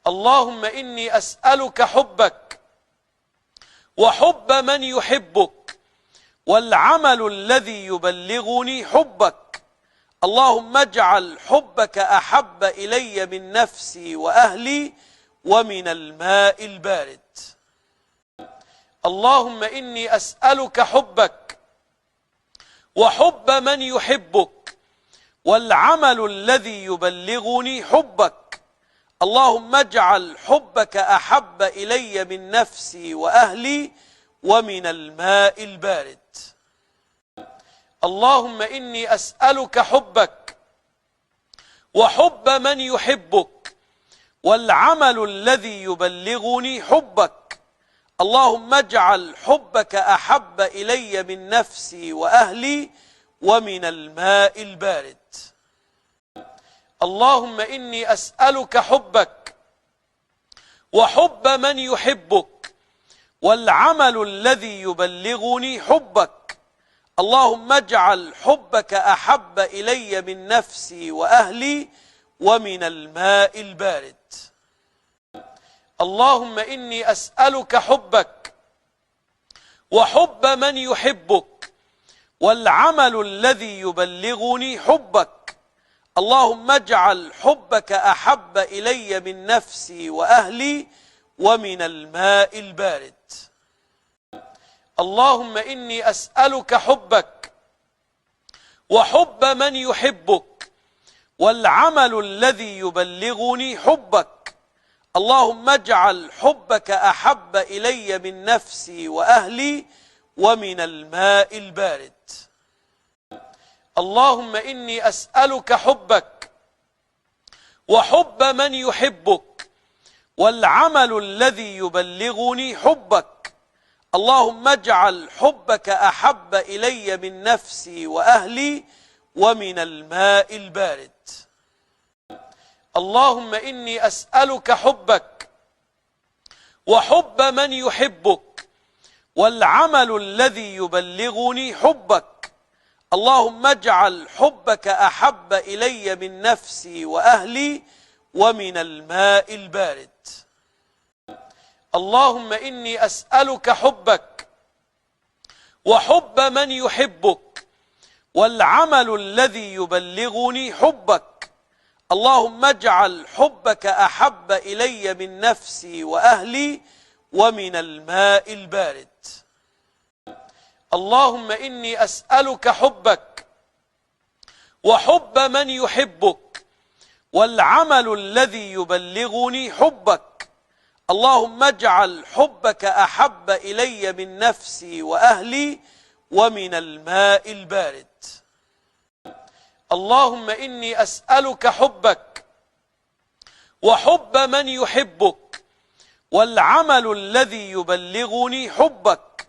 اللهم إني أسألك حبك وحب من يحبك والعمل الذي يبلغني حبك. اللهم اجعل حبك أحب إلي من نفسي وأهلي ومن الماء البارد. اللهم إني أسألك حبك وحب من يحبك والعمل الذي يبلغني حبك. اللهم اجعل حبك أحب إلي من نفسي وأهلي ومن الماء البارد. اللهم إني أسألك حبك وحب من يحبك والعمل الذي يبلغني حبك. اللهم اجعل حبك أحب إلي من نفسي وأهلي ومن الماء البارد. اللهم إني أسألك حبك وحب من يحبك والعمل الذي يبلغني حبك. اللهم اجعل حبك أحب إلي من نفسي وأهلي ومن الماء البارد. اللهم إني أسألك حبك وحب من يحبك والعمل الذي يبلغني حبك. اللهم اجعل حبك أحب إلي من نفسي وأهلي ومن الماء البارد. اللهم إني أسألك حبك وحب من يحبك والعمل الذي يبلغني حبك. اللهم اجعل حبك أحب إلي من نفسي وأهلي ومن الماء البارد. اللهم إني أسألك حبك وحب من يحبك والعمل الذي يبلغني حبك. اللهم اجعل حبك أحب إلي من نفسي وأهلي ومن الماء البارد. اللهم إني أسألك حبك وحب من يحبك والعمل الذي يبلغني حبك. اللهم اجعل حبك أحب إلي من نفسي وأهلي ومن الماء البارد. اللهم إني أسألك حبك وحب من يحبك والعمل الذي يبلغني حبك. اللهم اجعل حبك أحب إلي من نفسي وأهلي ومن الماء البارد. اللهم إني أسألك حبك وحب من يحبك والعمل الذي يبلغني حبك. اللهم اجعل حبك أحب إلي من نفسي وأهلي ومن الماء البارد. اللهم إني أسألك حبك وحب من يحبك والعمل الذي يبلغني حبك.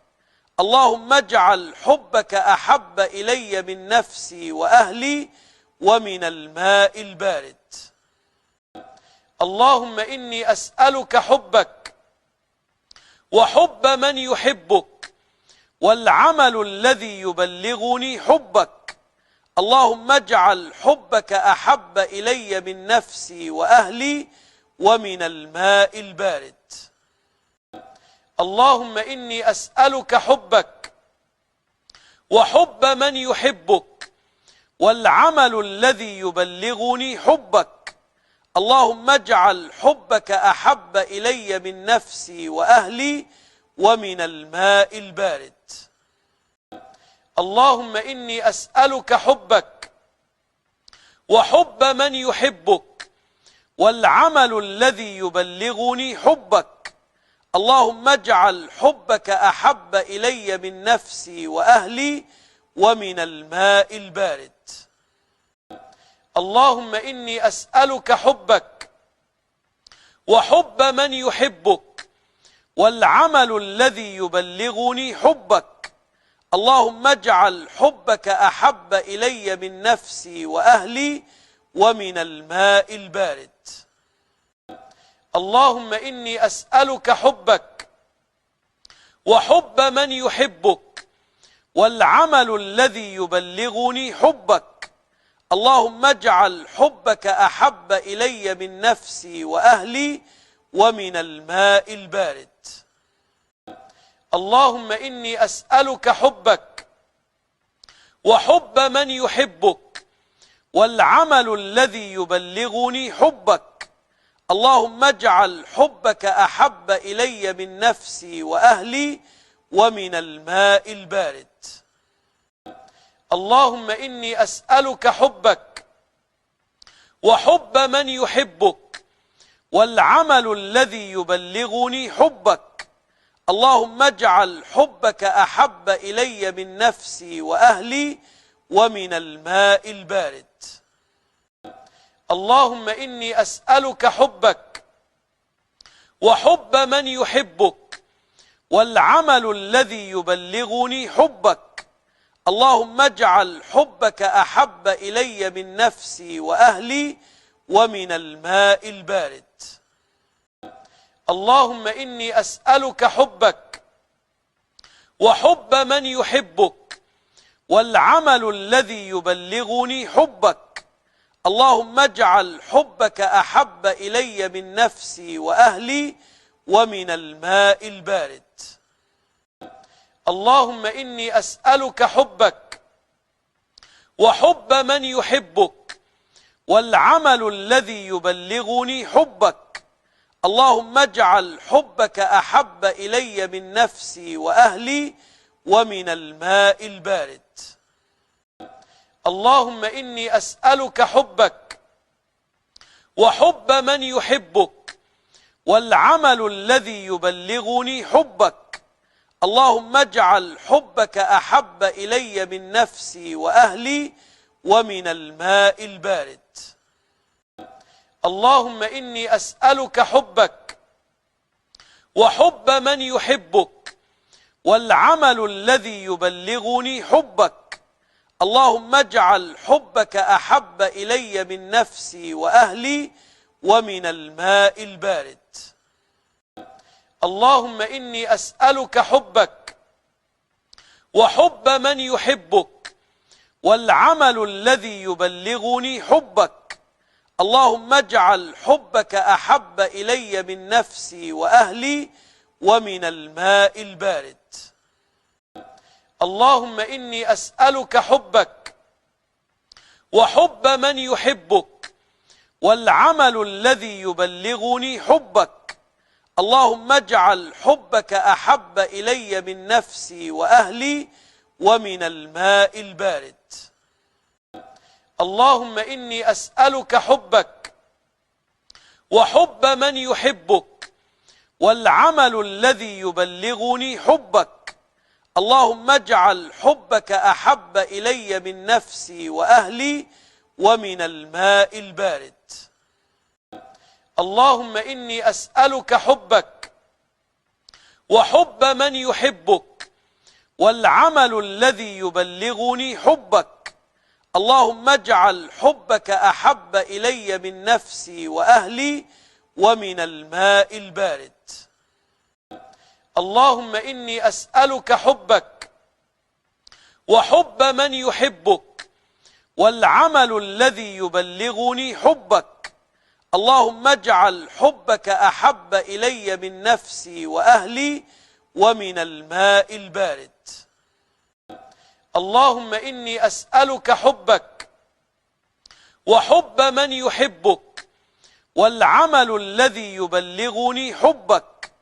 اللهم اجعل حبك أحب إلي من نفسي وأهلي ومن الماء البارد. اللهم إني أسألك حبك وحب من يحبك والعمل الذي يبلغني حبك. اللهم اجعل حبك أحب إلي من نفسي وأهلي ومن الماء البارد. اللهم إني أسألك حبك وحب من يحبك والعمل الذي يبلغني حبك. اللهم اجعل حبك أحب إلي من نفسي وأهلي ومن الماء البارد. اللهم إني أسألك حبك وحب من يحبك والعمل الذي يبلغني حبك. اللهم اجعل حبك أحب إلي من نفسي وأهلي ومن الماء البارد. اللهم إني أسألك حبك وحب من يحبك والعمل الذي يبلغني حبك. اللهم اجعل حبك أحب إلي من نفسي وأهلي ومن الماء البارد. اللهم إني أسألك حبك وحب من يحبك والعمل الذي يبلغني حبك. اللهم اجعل حبك أحب إلي من نفسي وأهلي ومن الماء البارد. اللهم إني أسألك حبك وحب من يحبك والعمل الذي يبلغني حبك. اللهم اجعل حبك أحب إلي من نفسي وأهلي ومن الماء البارد. اللهم إني أسألك حبك وحب من يحبك والعمل الذي يبلغني حبك. اللهم اجعل حبك أحب إلي من نفسي وأهلي ومن الماء البارد. اللهم إني أسألك حبك وحب من يحبك والعمل الذي يبلغني حبك. اللهم اجعل حبك أحب إلي من نفسي وأهلي ومن الماء البارد. اللهم إني أسألك حبك وحب من يحبك والعمل الذي يبلغني حبك. اللهم اجعل حبك أحب إلي من نفسي وأهلي ومن الماء البارد. اللهم إني أسألك حبك وحب من يحبك والعمل الذي يبلغني حبك. اللهم اجعل حبك أحب إلي من نفسي وأهلي ومن الماء البارد. اللهم إني أسألك حبك وحب من يحبك والعمل الذي يبلغني حبك. اللهم اجعل حبك أحب إلي من نفسي وأهلي ومن الماء البارد. اللهم إني أسألك حبك وحب من يحبك والعمل الذي يبلغني حبك. اللهم اجعل حبك أحب إلي من نفسي وأهلي ومن الماء البارد. اللهم إني أسألك حبك وحب من يحبك والعمل الذي يبلغني حبك. اللهم اجعل حبك أحب إلي من نفسي وأهلي ومن الماء البارد. اللهم إني أسألك حبك وحب من يحبك والعمل الذي يبلغني حبك. اللهم اجعل حبك أحب إلي من نفسي وأهلي ومن الماء البارد. اللهم إني أسألك حبك وحب من يحبك والعمل الذي يبلغني حبك. اللهم اجعل حبك أحب إلي من نفسي وأهلي ومن الماء البارد. اللهم إني أسألك حبك وحب من يحبك والعمل الذي يبلغني حبك. اللهم اجعل حبك أحب إلي من نفسي وأهلي ومن الماء البارد. اللهم إني أسألك حبك وحب من يحبك والعمل الذي يبلغني حبك. اللهم اجعل حبك أحب إلي من نفسي وأهلي ومن الماء البارد. اللهم إني أسألك حبك وحب من يحبك والعمل الذي يبلغني حبك.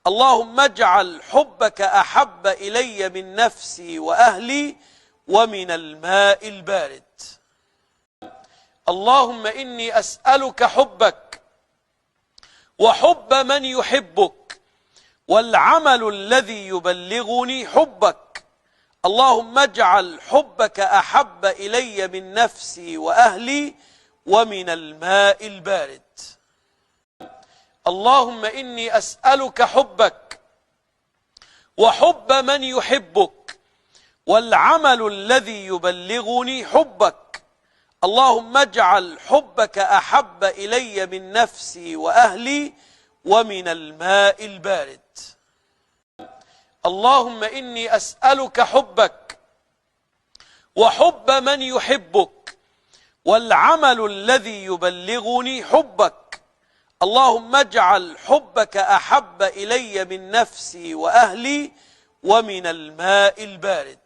اللهم اجعل حبك أحب إلي من نفسي وأهلي ومن الماء البارد. اللهم إني أسألك حبك وحب من يحبك والعمل الذي يبلغني حبك. اللهم اجعل حبك أحب إلي من نفسي وأهلي ومن الماء البارد. اللهم إني أسألك حبك وحب من يحبك والعمل الذي يبلغني حبك. اللهم اجعل حبك أحب إلي من نفسي وأهلي ومن الماء البارد. اللهم إني أسألك حبك وحب من يحبك والعمل الذي يبلغني حبك. اللهم اجعل حبك أحب إلي من نفسي وأهلي ومن الماء البارد.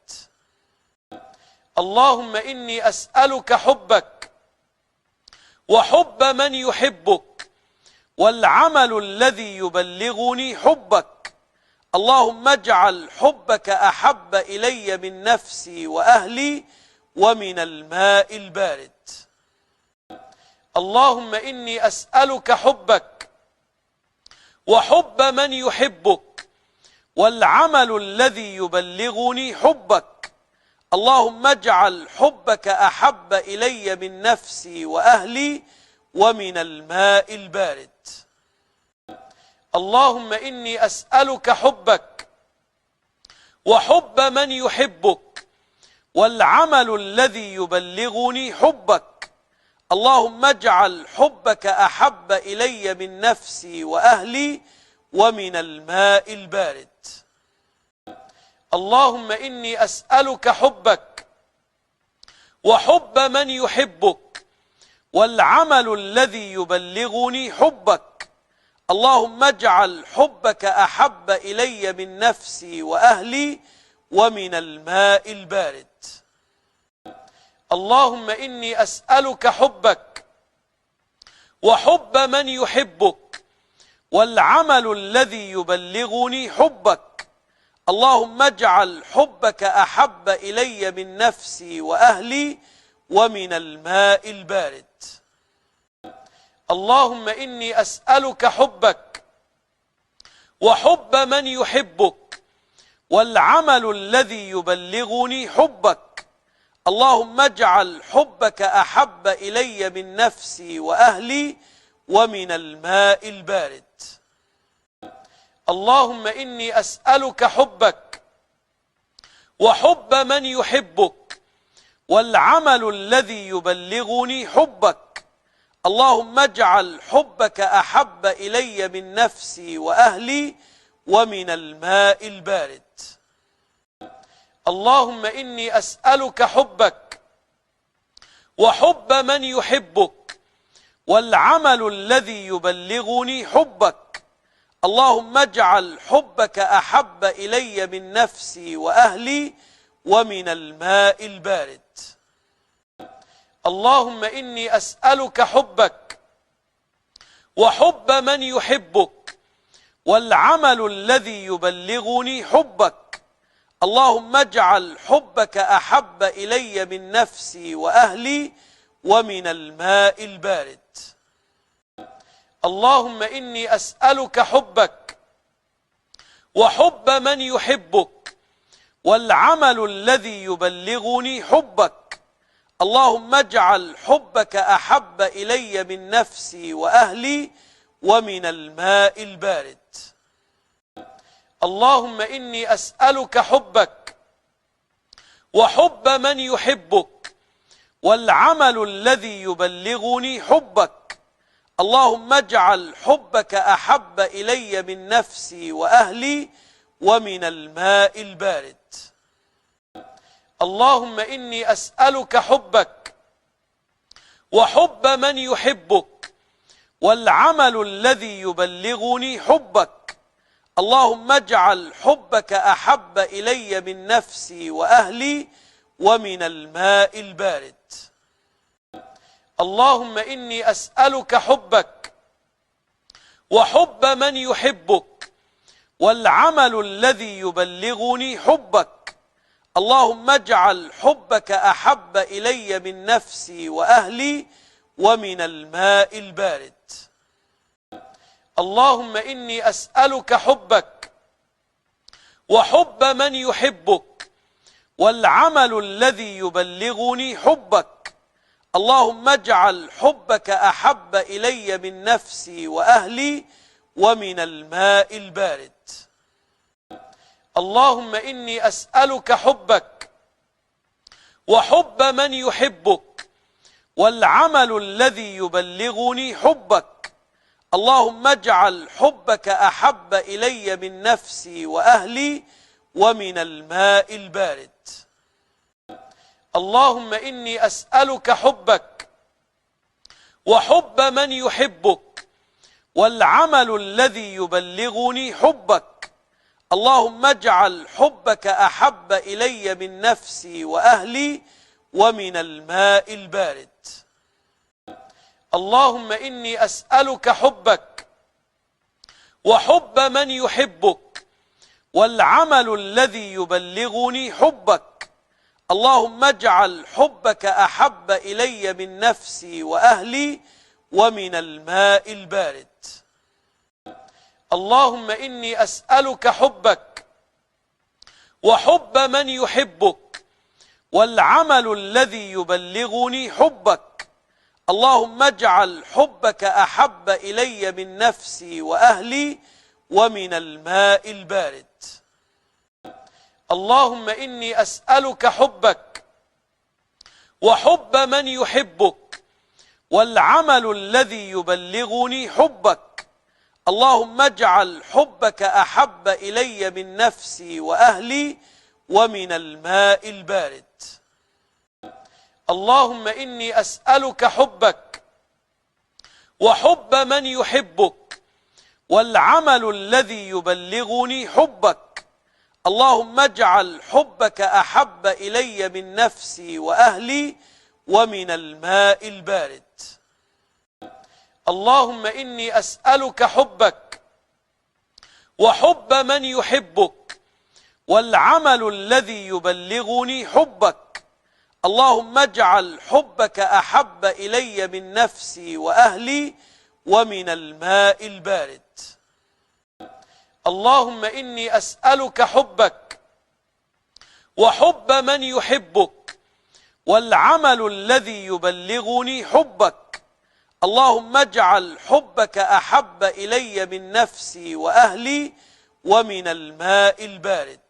اللهم إني أسألك حبك وحب من يحبك والعمل الذي يبلغني حبك. اللهم اجعل حبك أحب إلي من نفسي وأهلي ومن الماء البارد. اللهم إني أسألك حبك وحب من يحبك والعمل الذي يبلغني حبك. اللهم اجعل حبك أحب إلي من نفسي وأهلي ومن الماء البارد. اللهم إني أسألك حبك وحب من يحبك والعمل الذي يبلغني حبك. اللهم اجعل حبك أحب إلي من نفسي وأهلي ومن الماء البارد. اللهم إني أسألك حبك وحب من يحبك والعمل الذي يبلغني حبك. اللهم اجعل حبك أحب إلي من نفسي وأهلي ومن الماء البارد. اللهم إني أسألك حبك وحب من يحبك والعمل الذي يبلغني حبك. اللهم اجعل حبك أحب إلي من نفسي وأهلي ومن الماء البارد. اللهم إني أسألك حبك وحب من يحبك والعمل الذي يبلغني حبك. اللهم اجعل حبك أحب إلي من نفسي وأهلي ومن الماء البارد. اللهم إني أسألك حبك وحب من يحبك والعمل الذي يبلغني حبك. اللهم اجعل حبك أحب إلي من نفسي وأهلي ومن الماء البارد. اللهم إني أسألك حبك وحب من يحبك والعمل الذي يبلغني حبك. اللهم اجعل حبك أحب إلي من نفسي وأهلي ومن الماء البارد. اللهم إني أسألك حبك وحب من يحبك والعمل الذي يبلغني حبك. اللهم اجعل حبك أحب إلي من نفسي وأهلي ومن الماء البارد. اللهم إني أسألك حبك وحب من يحبك والعمل الذي يبلغني حبك. اللهم اجعل حبك أحب إلي من نفسي وأهلي ومن الماء البارد. اللهم إني أسألك حبك وحب من يحبك والعمل الذي يبلغني حبك. اللهم اجعل حبك أحب إلي من نفسي وأهلي ومن الماء البارد. اللهم إني أسألك حبك وحب من يحبك والعمل الذي يبلغني حبك. اللهم اجعل حبك أحب إلي من نفسي وأهلي ومن الماء البارد. اللهم إني أسألك حبك وحب من يحبك والعمل الذي يبلغني حبك. اللهم اجعل حبك أحب إلي من نفسي وأهلي ومن الماء البارد. اللهم إني أسألك حبك وحب من يحبك والعمل الذي يبلغني حبك. اللهم اجعل حبك أحب إلي من نفسي وأهلي ومن الماء البارد. اللهم إني أسألك حبك وحب من يحبك والعمل الذي يبلغني حبك. اللهم اجعل حبك أحب إلي من نفسي وأهلي ومن الماء البارد. اللهم إني أسألك حبك وحب من يحبك والعمل الذي يبلغني حبك. اللهم اجعل حبك أحب إلي من نفسي وأهلي ومن الماء البارد. اللهم إني أسألك حبك وحب من يحبك والعمل الذي يبلغني حبك. اللهم اجعل حبك أحب إلي من نفسي وأهلي ومن الماء البارد. اللهم إني أسألك حبك وحب من يحبك والعمل الذي يبلغني حبك. اللهم اجعل حبك أحب إلي من نفسي وأهلي ومن الماء البارد. اللهم إني أسألك حبك وحب من يحبك والعمل الذي يبلغني حبك. اللهم اجعل حبك أحب إلي من نفسي وأهلي ومن الماء البارد. اللهم إني أسألك حبك وحب من يحبك والعمل الذي يبلغني حبك. اللهم اجعل حبك أحب إلي من نفسي وأهلي ومن الماء البارد. اللهم إني أسألك حبك وحب من يحبك والعمل الذي يبلغني حبك. اللهم اجعل حبك أحب إلي من نفسي وأهلي ومن الماء البارد. اللهم إني أسألك حبك وحب من يحبك والعمل الذي يبلغني حبك. اللهم اجعل حبك أحب إلي من نفسي وأهلي ومن الماء البارد. اللهم إني أسألك حبك وحب من يحبك والعمل الذي يبلغني حبك. اللهم اجعل حبك أحب إلي من نفسي وأهلي ومن الماء البارد. اللهم إني أسألك حبك وحب من يحبك والعمل الذي يبلغني حبك. اللهم اجعل حبك أحب إلي من نفسي وأهلي ومن الماء البارد.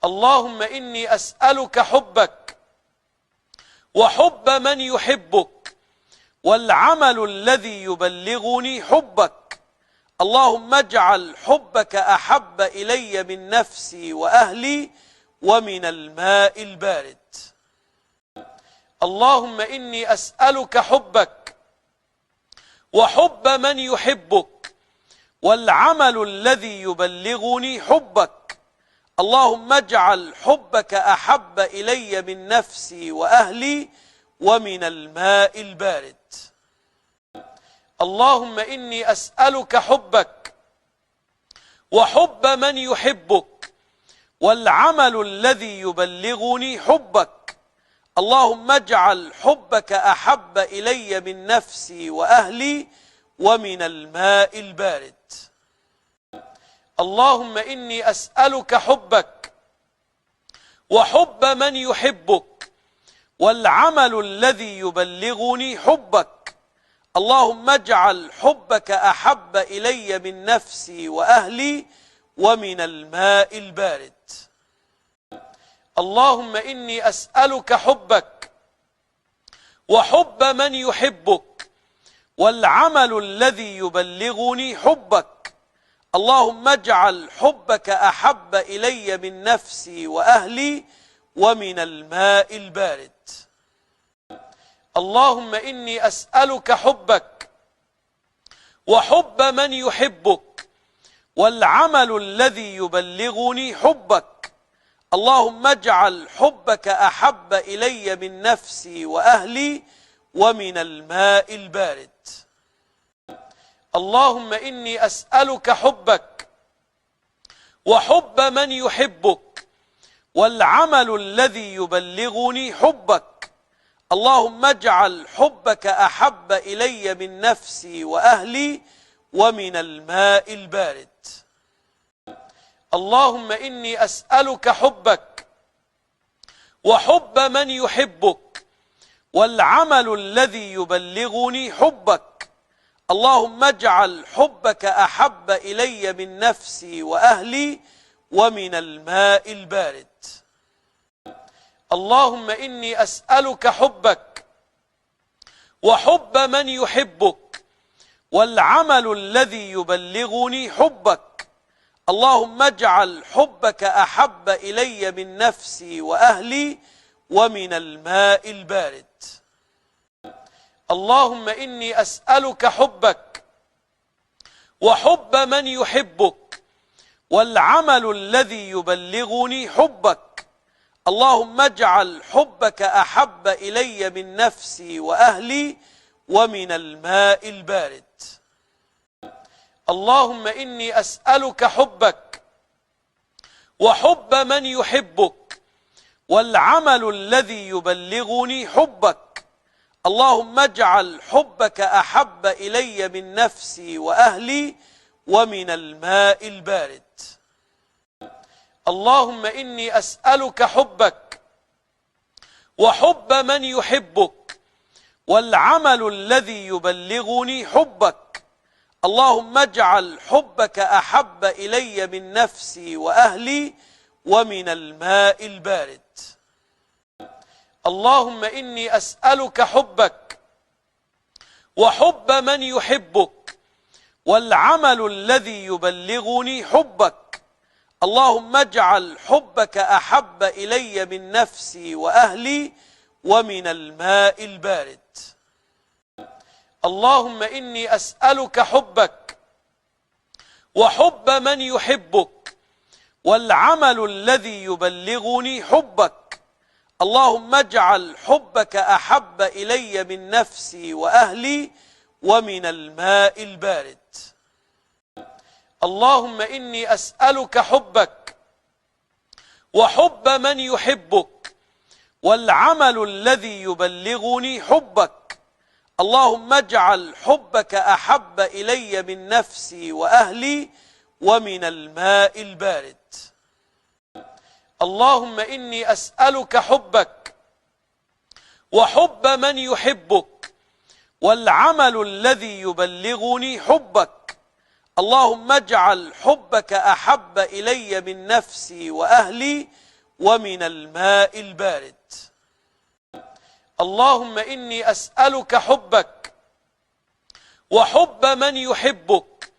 اللهم إني أسألك حبك وحب من يحبك والعمل الذي يبلغني حبك. اللهم اجعل حبك أحب إلي من نفسي وأهلي ومن الماء البارد. اللهم إني أسألك حبك وحب من يحبك والعمل الذي يبلغني حبك. اللهم اجعل حبك أحب إلي من نفسي وأهلي ومن الماء البارد. اللهم إني أسألك حبك وحب من يحبك والعمل الذي يبلغني حبك. اللهم اجعل حبك أحب إلي من نفسي وأهلي ومن الماء البارد. اللهم إني أسألك حبك وحب من يحبك والعمل الذي يبلغني حبك. اللهم اجعل حبك أحب إلي من نفسي وأهلي ومن الماء البارد. اللهم إني أسألك حبك وحب من يحبك والعمل الذي يبلغني حبك. اللهم اجعل حبك أحب إلي من نفسي وأهلي ومن الماء البارد. اللهم إني أسألك حبك وحب من يحبك والعمل الذي يبلغني حبك. اللهم اجعل حبك أحب إلي من نفسي وأهلي ومن الماء البارد. اللهم إني أسألك حبك وحب من يحبك والعمل الذي يبلغني حبك. اللهم اجعل حبك أحب إلي من نفسي وأهلي ومن الماء البارد. اللهم إني أسألك حبك وحب من يحبك والعمل الذي يبلغني حبك. اللهم اجعل حبك أحب إلي من نفسي وأهلي ومن الماء البارد. اللهم إني أسألك حبك وحب من يحبك والعمل الذي يبلغني حبك. اللهم اجعل حبك أحب إلي من نفسي وأهلي ومن الماء البارد. اللهم إني أسألك حبك وحب من يحبك والعمل الذي يبلغني حبك. اللهم اجعل حبك أحب إلي من نفسي وأهلي ومن الماء البارد. اللهم إني أسألك حبك وحب من يحبك والعمل الذي يبلغني حبك. اللهم اجعل حبك أحب إلي من نفسي وأهلي ومن الماء البارد. اللهم إني أسألك حبك وحب من يحبك والعمل الذي يبلغني حبك. اللهم اجعل حبك أحب إلي من نفسي وأهلي ومن الماء البارد. اللهم إني أسألك حبك وحب من يحبك والعمل الذي يبلغني حبك. اللهم اجعل حبك أحب إلي من نفسي وأهلي ومن الماء البارد. اللهم إني أسألك حبك وحب من يحبك والعمل الذي يبلغني حبك. اللهم اجعل حبك أحب إلي من نفسي وأهلي ومن الماء البارد. اللهم إني أسألك حبك وحب من يحبك والعمل الذي يبلغني حبك. اللهم اجعل حبك أحب إلي من نفسي وأهلي ومن الماء البارد. اللهم إني أسألك حبك وحب من يحبك والعمل الذي يبلغني حبك. اللهم اجعل حبك أحب إلي من نفسي وأهلي ومن الماء البارد. اللهم إني أسألك حبك وحب من يحبك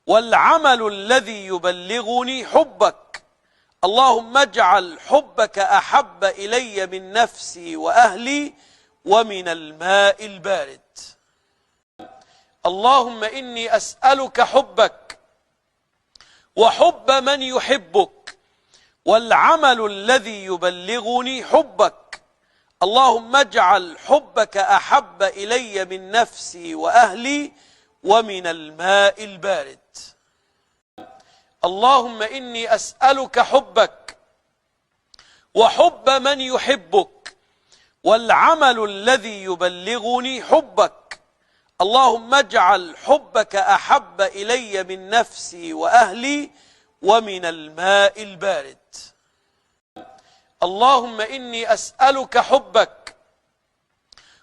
والعمل الذي يبلغني حبك. اللهم اجعل حبك أحب إلي من نفسي وأهلي ومن الماء البارد. اللهم إني أسألك حبك وحب من يحبك والعمل الذي يبلغني حبك. اللهم اجعل حبك أحب إلي من نفسي وأهلي ومن الماء البارد. اللهم إني أسألك حبك وحب من يحبك والعمل الذي يبلغني حبك. اللهم اجعل حبك أحب إلي من نفسي وأهلي ومن الماء البارد. اللهم إني أسألك حبك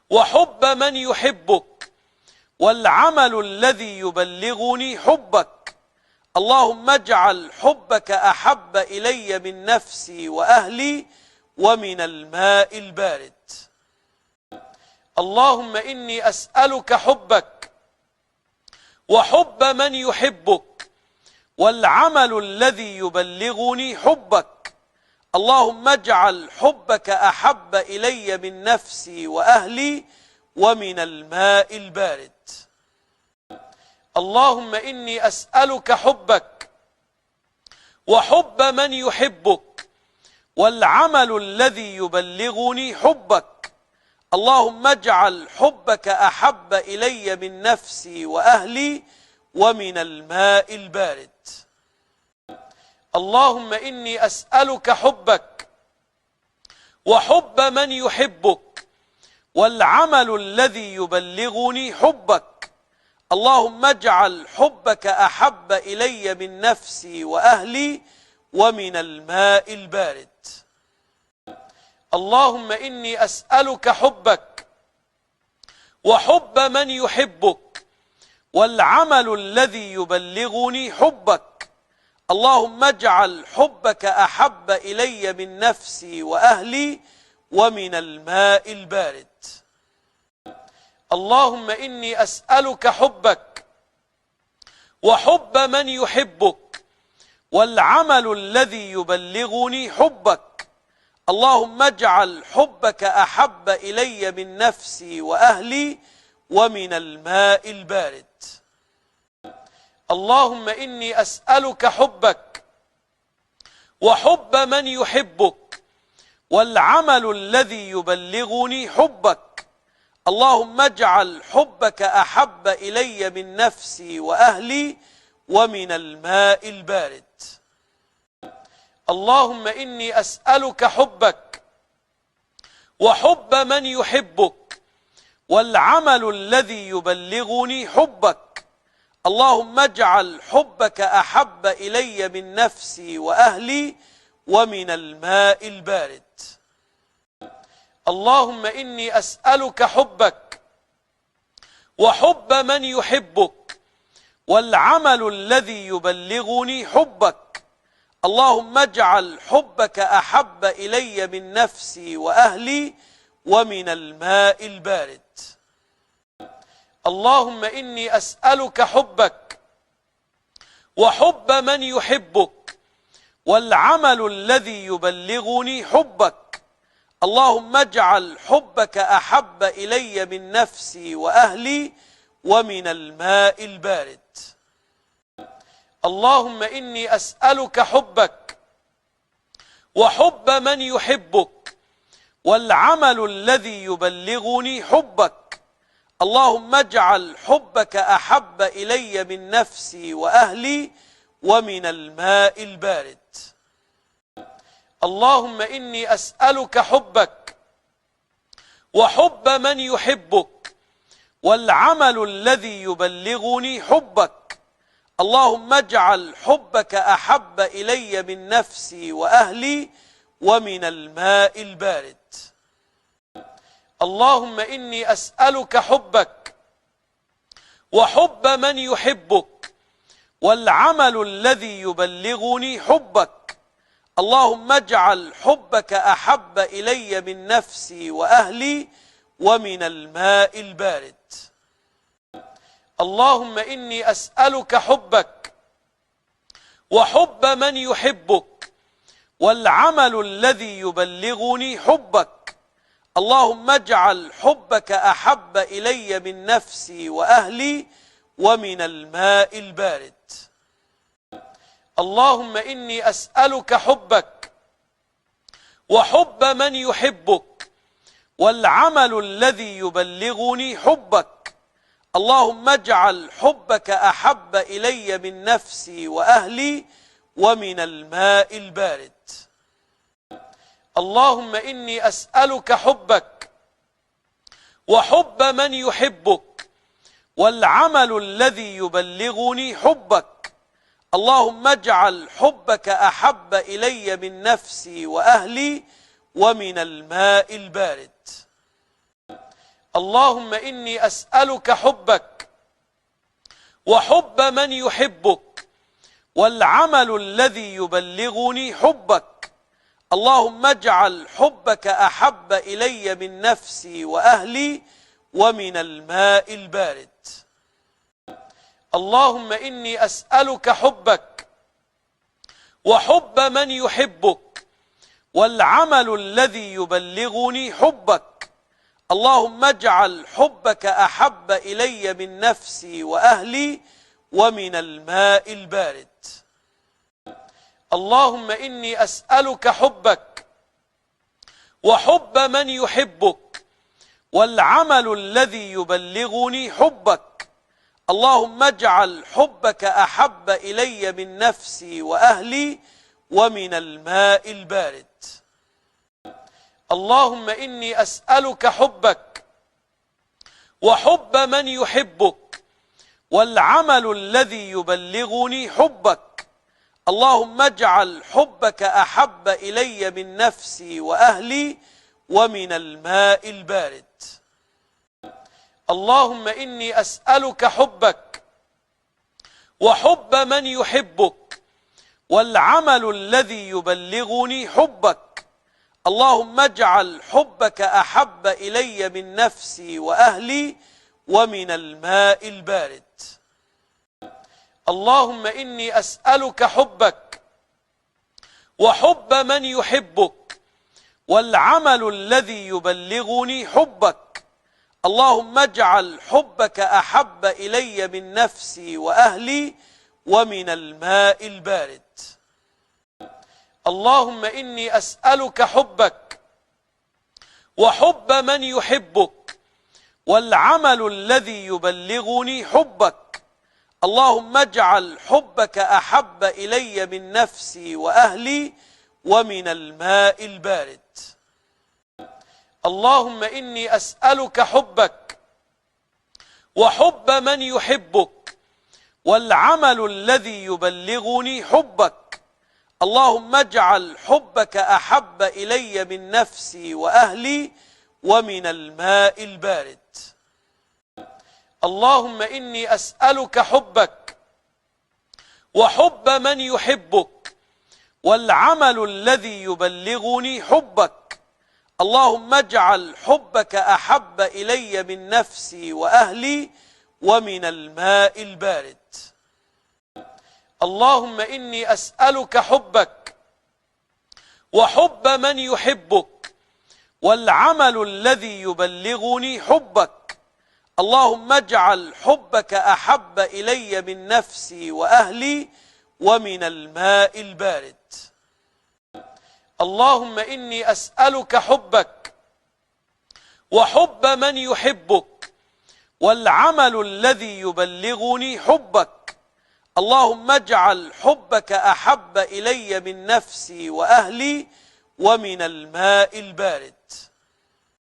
وحب من يحبك والعمل الذي يبلغني حبك. اللهم اجعل حبك أحب إلي من نفسي وأهلي ومن الماء البارد. اللهم إني أسألك حبك وحب من يحبك والعمل الذي يبلغني حبك. اللهم اجعل حبك أحب إلي من نفسي وأهلي ومن الماء البارد. اللهم إني أسألك حبك وحب من يحبك والعمل الذي يبلغني حبك. اللهم اجعل حبك أحب إلي من نفسي وأهلي ومن الماء البارد. اللهم إني أسألك حبك وحب من يحبك والعمل الذي يبلغني حبك. اللهم اجعل حبك أحب إلي من نفسي وأهلي ومن الماء البارد. اللهم إني أسألك حبك وحب من يحبك والعمل الذي يبلغني حبك. اللهم اجعل حبك أحب إلي من نفسي وأهلي ومن الماء البارد. اللهم إني أسألك حبك وحب من يحبك والعمل الذي يبلغني حبك. اللهم اجعل حبك أحب إلي من نفسي وأهلي ومن الماء البارد. اللهم إني أسألك حبك وحب من يحبك والعمل الذي يبلغني حبك. اللهم اجعل حبك أحب إلي من نفسي وأهلي ومن الماء البارد. اللهم إني أسألك حبك وحب من يحبك والعمل الذي يبلغني حبك. اللهم اجعل حبك أحب إلي من نفسي وأهلي ومن الماء البارد. اللهم إني أسألك حبك وحب من يحبك والعمل الذي يبلغني حبك. اللهم اجعل حبك أحب إلي من نفسي وأهلي ومن الماء البارد. اللهم إني أسألك حبك وحب من يحبك والعمل الذي يبلغني حبك. اللهم اجعل حبك أحب إلي من نفسي وأهلي ومن الماء البارد. اللهم إني أسألك حبك وحب من يحبك والعمل الذي يبلغني حبك. اللهم اجعل حبك أحب إلي من نفسي وأهلي ومن الماء البارد. اللهم إني أسألك حبك وحب من يحبك والعمل الذي يبلغني حبك. اللهم اجعل حبك أحب إلي من نفسي وأهلي ومن الماء البارد. اللهم إني أسألك حبك وحب من يحبك والعمل الذي يبلغني حبك. اللهم اجعل حبك أحب إلي من نفسي وأهلي ومن الماء البارد. اللهم إني أسألك حبك وحب من يحبك والعمل الذي يبلغني حبك. اللهم اجعل حبك أحب إلي من نفسي وأهلي ومن الماء البارد. اللهم إني أسألك حبك وحب من يحبك والعمل الذي يبلغني حبك. اللهم اجعل حبك أحب إلي من نفسي وأهلي ومن الماء البارد. اللهم إني أسألك حبك وحب من يحبك والعمل الذي يبلغني حبك. اللهم اجعل حبك أحب إلي من نفسي وأهلي ومن الماء البارد. اللهم إني أسألك حبك وحب من يحبك والعمل الذي يبلغني حبك. اللهم اجعل حبك أحب إلي من نفسي وأهلي ومن الماء البارد. اللهم إني أسألك حبك وحب من يحبك والعمل الذي يبلغني حبك. اللهم اجعل حبك أحب إلي من نفسي وأهلي ومن الماء البارد. اللهم إني أسألك حبك وحب من يحبك والعمل الذي يبلغني حبك. اللهم اجعل حبك أحب إلي من نفسي وأهلي ومن الماء البارد. اللهم إني أسألك حبك وحب من يحبك والعمل الذي يبلغني حبك. اللهم اجعل حبك أحب إلي من نفسي وأهلي ومن الماء البارد. اللهم إني أسألك حبك وحب من يحبك والعمل الذي يبلغني حبك. اللهم اجعل حبك أحب إلي من نفسي وأهلي ومن الماء البارد. اللهم إني أسألك حبك وحب من يحبك والعمل الذي يبلغني حبك. اللهم اجعل حبك أحب إلي من نفسي وأهلي ومن الماء البارد. اللهم إني أسألك حبك وحب من يحبك والعمل الذي يبلغني حبك. اللهم اجعل حبك أحب إلي من نفسي وأهلي ومن الماء البارد. اللهم إني أسألك حبك وحب من يحبك والعمل الذي يبلغني حبك. اللهم اجعل حبك أحب إلي من نفسي وأهلي ومن الماء البارد. اللهم إني أسألك حبك وحب من يحبك والعمل الذي يبلغني حبك. اللهم اجعل حبك أحب إلي من نفسي وأهلي ومن الماء البارد. اللهم إني أسألك حبك وحب من يحبك والعمل الذي يبلغني حبك. اللهم اجعل حبك أحب إلي من نفسي وأهلي ومن الماء البارد. اللهم إني أسألك حبك وحب من يحبك والعمل الذي يبلغني حبك. اللهم اجعل حبك أحب إلي من نفسي وأهلي ومن الماء البارد.